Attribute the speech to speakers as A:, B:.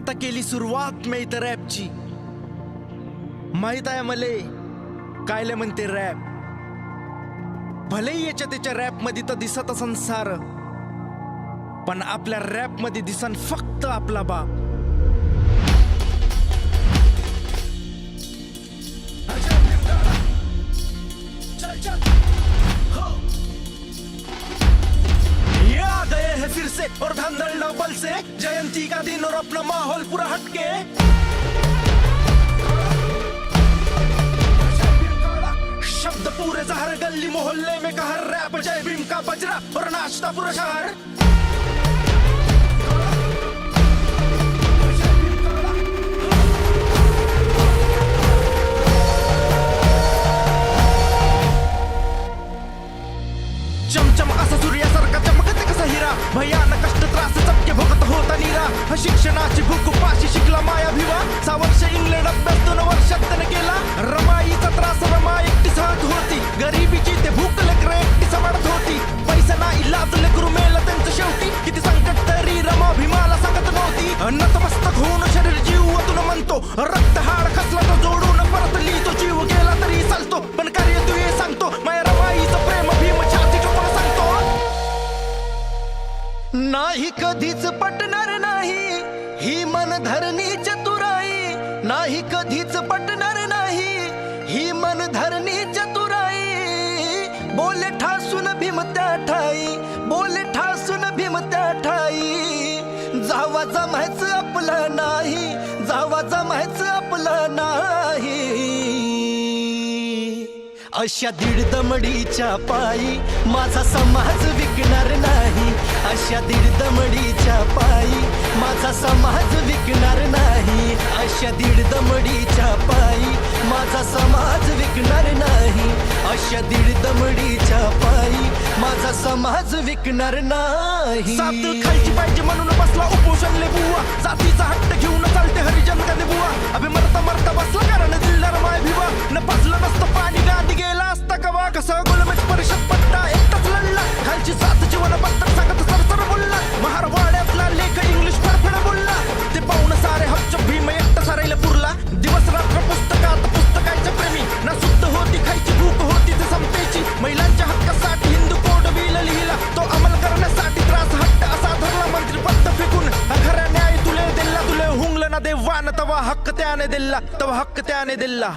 A: आता केली सुरुवात मी इथं रॅपची. माहित आहे मले कायले म्हणते रॅप. भलेही याच्या त्याच्या रॅप मध्ये तर दिसत असन सार, पण आपल्या रॅप मध्ये दिसन फक्त आपला बाप. ये आ गए हैं फिर से और धंधड़ डबल से, जयंती का दिन और अपना माहौल पूरा हटके. शब्द पूरे जहर गली मोहल्ले में कहर, रैप जय भीम का बजरा और नाचता पूरा शहर. चमचम असा सूर्यासारखा चमकते कसा हिरा, भयानक कष्ट त्रास चटके भोगत होता नीरा. शिक्षणाची भूक पाशी शिकला माया भिवा, 6 वर्ष इंग्लंड अभ्यास 2 वर्षात त्याने केला. रमाईचा त्रास रमा एकटी सहत होती, गरिबीची ते भूक लेकर एकटी समडत होती. पैसा ना इलाज लेकरू मेला त्यांचं शेवटी, किती संकट तरी रमा भीमाला सांगत नव्हती. नतमस्तक होऊन शरीर जीव ओतून म्हणतो, रक्त हाड खसला तर जोडून परत लिहितो. जीव गेला तरी चालतो पण कार्य तू हे सांगतो. माया रमाईचं प्रेम भीम छाती ठोकून सांगतो. नाही कधीच पटणार नाही ही मन धरणी चतुराई, नाही कधीच पटणार नाही ही मन धरणी चतुराई. बोले ठासून भीम त्या ठाई, बोले ठासून भीम त्या ठाई. जावा जमायचं आपलं नाही, जावा जमायचं आपलं नाही. अशा दीड दमडीच्या पायी माझा समाज विकणार नाही, अशा दीड दमडीच्या पायी माझा समाज विकणार नाही. अशा दीड दमडीच्या पायी माझा समाज विकणार नाही, अशा दीड दमडीच्या पायी माझा समाज विकणार नाही. सात खायची पाहिजे म्हणून बसला उपोषणले बुवा, जातीचा हट्ट घेऊन चालते हरिजन कधी बुवा. अभि मरता मरता बसला कारण दिलदार माय भिवा. न पाजलं नसतं पाणी गांधी गेला असता कवा, कसा गोलमेज परिषद पट्टा एकटाच लढला. खालची सात जीवन पत्तर सांगत सरसर बोलला, महारवाड्यातला लेख इंग्लिश फडफड बोलला. ते पाहून सारे हप्च भीम एकटा सारायला पुरला. दिवस रात्र पुस्तकात पुस्तकांच्या प्रेमी, ना सुद्ध होती खायची भूक होती ते संपेची. महिलांच्या हक्कासाठी हिंदू कोड बिल लिहिला, तो अंमल करण्यासाठी त्रास हट्ट असा धरला. मंत्री पत्त फेकून खऱ्या न्याय तुले दिला, तुले हुंगलं ना देवान तवा हक्क त्याने दिला, तवा हक्क त्याने दिला.